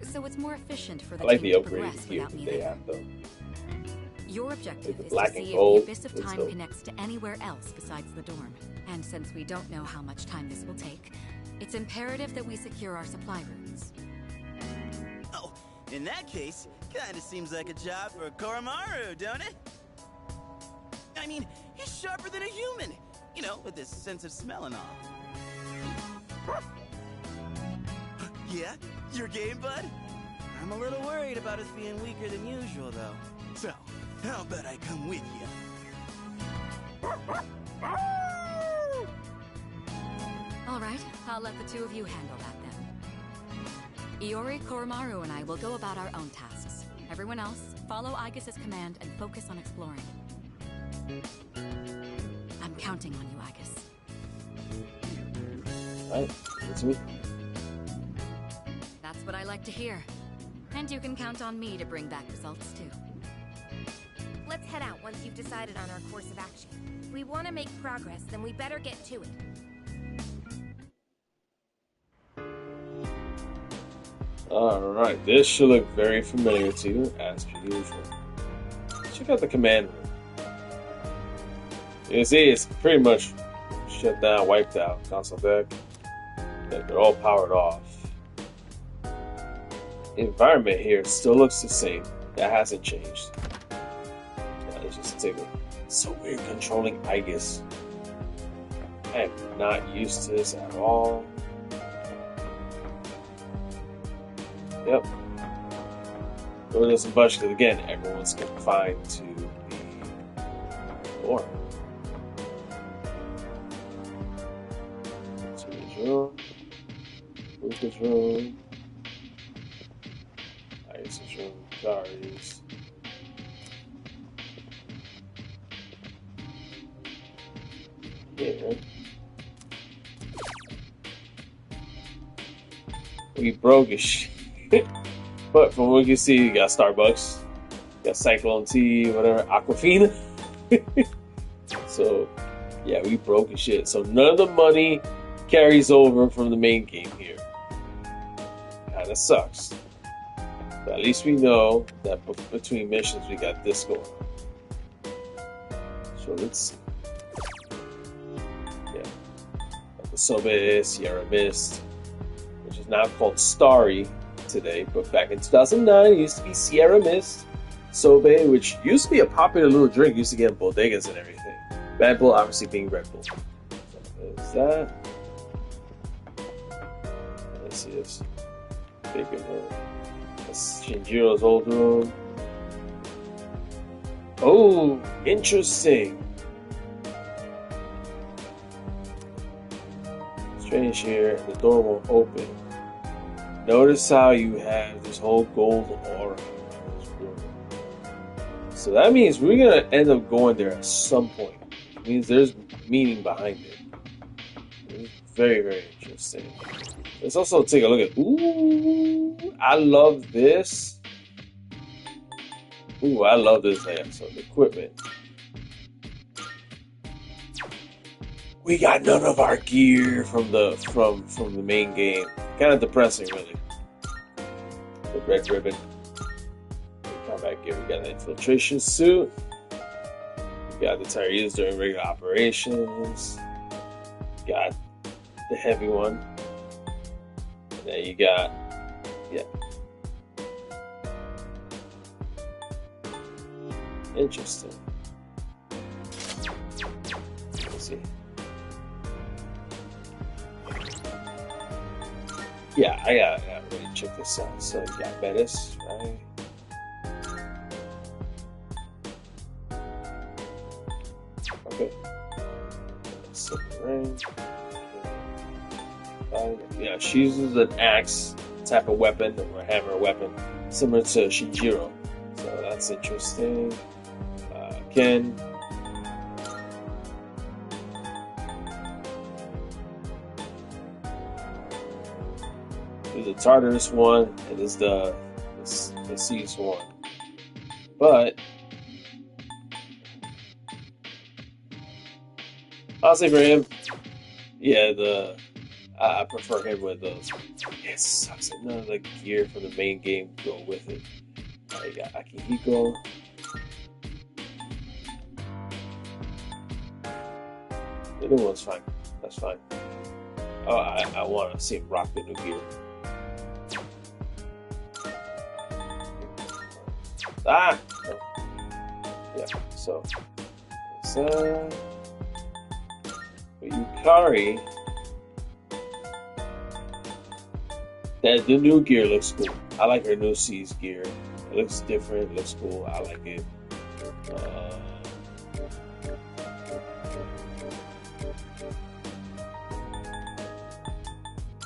so it's more efficient for the team to progress without me there. Your objective is to see if the Abyss of Time connects to anywhere else besides the dorm. And since we don't know how much time this will take, it's imperative that we secure our supply routes. Oh, in that case, kinda seems like a job for Koromaru, don't it? I mean, he's sharper than a human, you know, with his sense of smell and all. Yeah? Your game, bud? I'm a little worried about us being weaker than usual, though. So, how about I come with you? Alright, I'll let the two of you handle that then. Iori, Koromaru, and I will go about our own tasks. Everyone else, follow Aigis' command and focus on exploring. I'm counting on you, Aigis. Alright, that's me. That's what I like to hear. And you can count on me to bring back results, too. Let's head out once you've decided on our course of action. If we want to make progress, then we better get to it. Alright, this should look very familiar to you, as per usual. Check out the command room. You can see it's pretty much shut down, wiped out, console deck. They're all powered off. The environment here still looks the same. That hasn't changed. Let's just take it. It's so weird controlling Aigis. I am not used to this at all. Yep. There's some bunch because again, everyone's confined to the door. Change room. Lucas room. Isis room. Darius. Yeah. We broke his shit. But from what you can see, you got Starbucks, you got Cyclone Tea, whatever, Aquafina. So, yeah, we broke his shit. So none of the money carries over from the main game here. Kinda sucks. But at least we know that between missions we got this going on. So let's see. Yeah. Got the Sobe, Sierra Mist, which is now called Starry today, but back in 2009 it used to be Sierra Mist, Sobe, which used to be a popular little drink, used to get in bodegas and everything. Bad Bull obviously being Red Bull. So there's that. Let's see this. Big room. That's Shinjiro's old room. Oh, interesting. Strange here, the door won't open. Notice how you have this whole gold aura in this room. So that means we're going to end up going there at some point. It means there's meaning behind it. Very, very interesting. Let's also take a look at. Ooh, I love this. Ooh, I love this episode. Equipment. We got none of our gear from the main game. Kind of depressing, really. The red ribbon. Combat gear. We got an infiltration suit. We got the tire used during regular operations. Got the heavy one. And then you got, yeah. Interesting. Let's see. Yeah, I gotta really check this out. So you got Metis, right? Okay. Range. Yeah, she uses an axe type of weapon or a hammer weapon, similar to Shinjiro. So that's interesting. Ken. There's the Tartarus one, and there's the SEES one. But I'll say for him, yeah, I prefer him with those. It sucks that none of the gear from the main game go with it. You got Akihiko. The new one's fine. That's fine. Oh, I want to see him rock the new gear. Ah! No. Yeah, so. Yukari. The new gear looks cool. I like her new SEES gear. It looks different. It looks cool. I like it.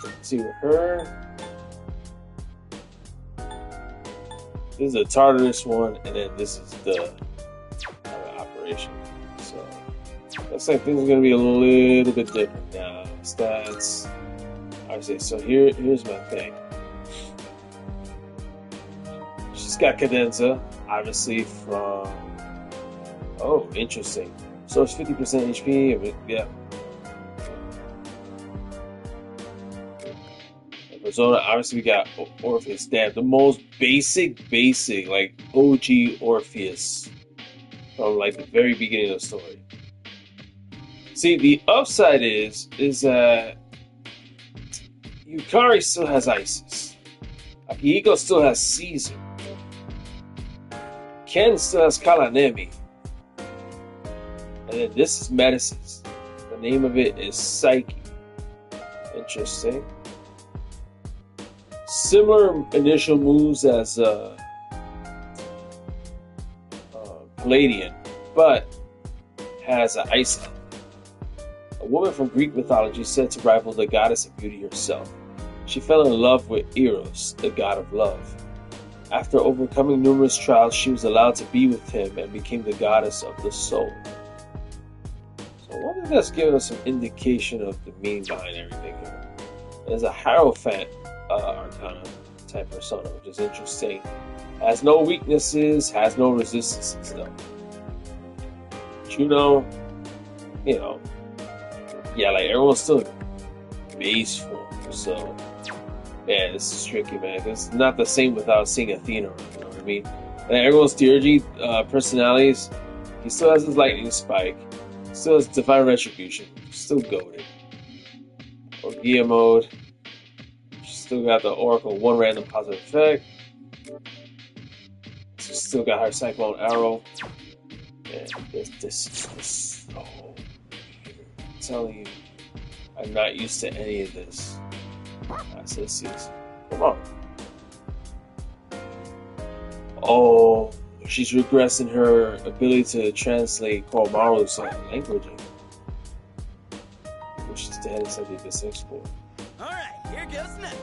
Let's see with her. This is a Tartarus one, and then this is the operation. So looks like things are gonna be a little bit different now. Stats. Obviously, so here's my thing. She's got cadenza, obviously from. Oh, interesting. So it's 50% HP. But yeah. Persona, obviously we got Orpheus. Damn, the most basic, like OG Orpheus from like the very beginning of the story. See, the upside is that Yukari still has Isis. Akihiko still has Caesar. Ken still has Kalanemi. And then this is Metis. The name of it is Psyche. Interesting. Similar initial moves as Palladian, but has an ice element. A woman from Greek mythology said to rival the goddess of beauty herself. She fell in love with Eros, the god of love. After overcoming numerous trials, she was allowed to be with him and became the goddess of the soul. So I wonder if that's giving us some indication of the meaning behind everything here. There's a Hierophant Arcana type persona, which is interesting. Has no weaknesses, has no resistances though. Juno, yeah, like everyone's still base form, so man, this is tricky, man. It's not the same without seeing Athena, you know what I mean? And everyone's DRG personalities, he still has his lightning spike, still has divine retribution, still goaded. Orgia mode, still got the Oracle 1 random positive effect. Still got her Cyclone Arrow. And this is just so weird. I'm telling you, I'm not used to any of this. SEES. Come on. Oh, she's regressing her ability to translate Koromaru's language, which is dead inside the Abyss Export. Alright, here goes nothing.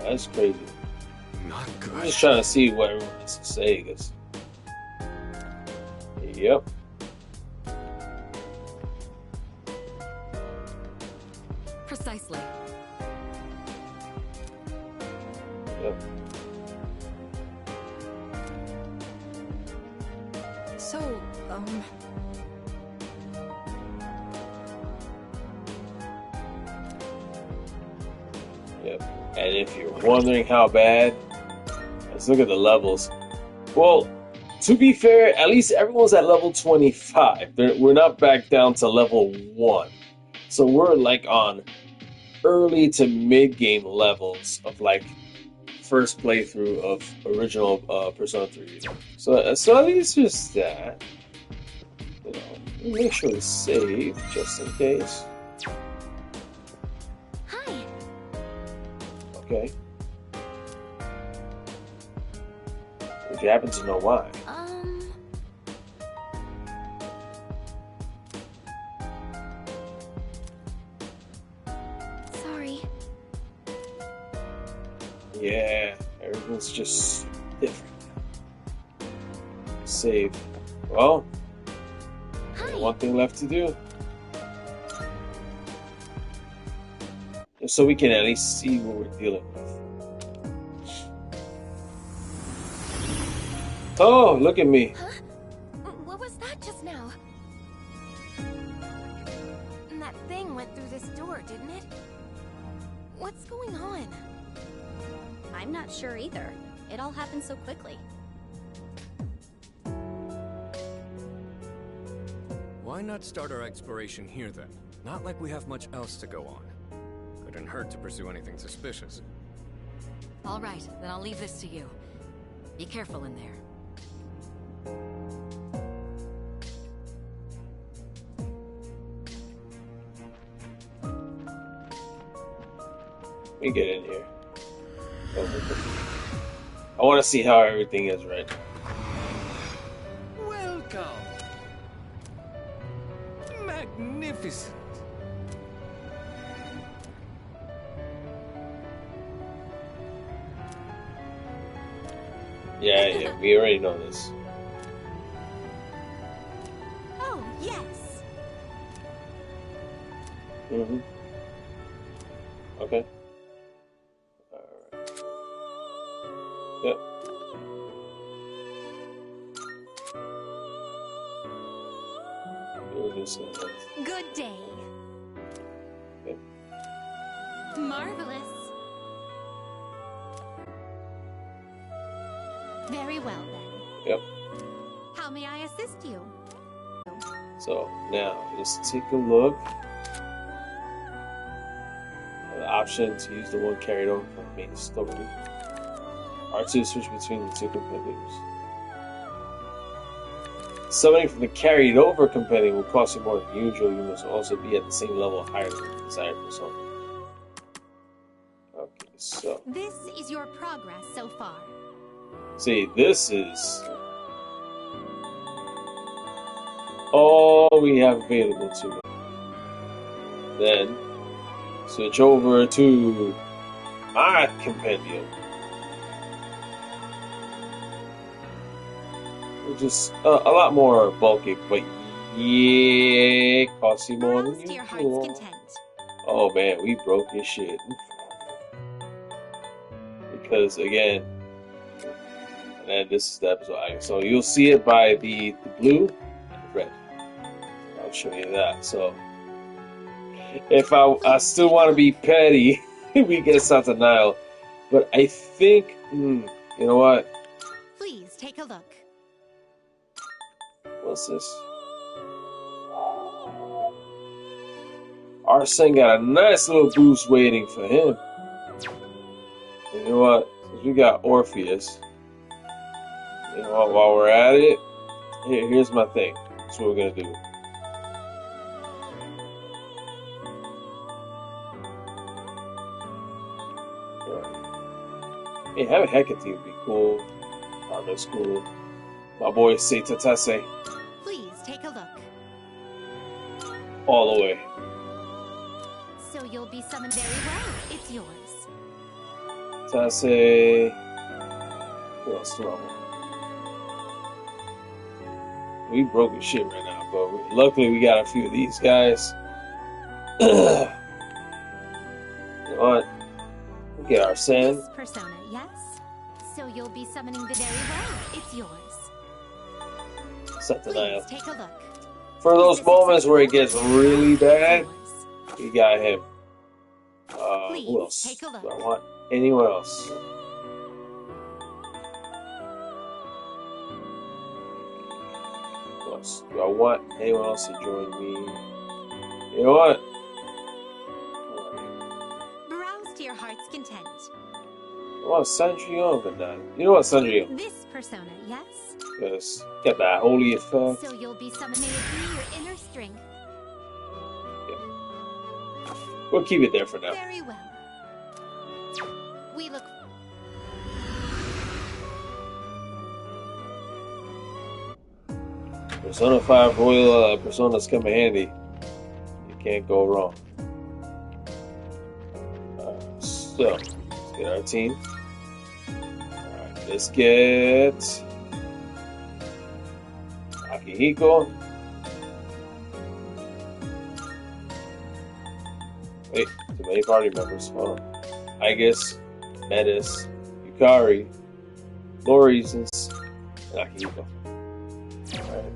That's crazy. Not good. I'm just trying to see what everyone has to say. Cause... Yep. Precisely. Yep. So, Yep. And if you're wondering how bad, let's look at the levels. Well, to be fair, at least everyone's at level 25. We're not back down to level 1. So we're like on early to mid-game levels of like first playthrough of original Persona 3. So at least just that. You know, make sure to save just in case. Hi. Okay. If you happen to know why. Sorry. Yeah, everything's just different. Save. Well, only one thing left to do. Just so we can at least see what we're dealing with. Oh, look at me. Huh? What was that just now? That thing went through this door, didn't it? What's going on? I'm not sure either. It all happened so quickly. Why not start our exploration here then? Not like we have much else to go on. Couldn't hurt to pursue anything suspicious. all right, then I'll leave this to you. Be careful in there. Let me get in here. I want to see how everything is right. Welcome. Magnificent. Yeah, we already know this. Oh, yes. Mm-hmm. Okay. Alright. Yep. Good day. Okay. Marvelous. Very well then. Yep. How may I assist you? So now let's take a look. The option to use the one carried over from the main story. R2 switch between the two compendiums. Summoning from the carried over compendium will cost you more than usual. You must also be at the same level higher than the desired persona. Okay, so This is your progress so far. see, this is all we have available to us. Then switch over to my compendium, which is a lot more bulky, but yeah, costs you more than To your heart's usual. content. Oh man, we broke this shit. Because again, and then this is the episode. So you'll see it by the blue and the red. I'll show you that. So if I still want to be petty, we get Santa Nile. But I think, you know what? Please take a look. What's this? Arsene got a nice little boost waiting for him. You know what? Since we got Orpheus, you know what? While we're at it, here's my thing. That's what we're gonna do. Hey, having Hecate would be cool. That's cool. My boy Seitatase, Please take a look. all the way. So you'll be summoned very well. It's yours. Tase. Who else? We broke as shit right now, but luckily we got a few of these guys. You know what? We get our sand. This persona, yes? So you'll be summoning the very well. It's yours. Set denial. Please take a look. For those moments where it gets really bad, we got him. Who else? Take a look. Do I want anyone else? Who else? Do I want anyone else to join me? You know what? Browse to your heart's content. I want Sandrion, but not. You know what, Sandrion? This persona, yes? Because get that holy effect. So you'll be summoning your inner strength. We'll keep it there for now. Very well. We look. Persona 5 Royal Personas come in handy. You can't go wrong. So, let's get our team. Alright, let's get Akihiko. Wait, too many party members. Hold on. Aigis, Metis, Yukari, Loris, and Akihiko. Alright.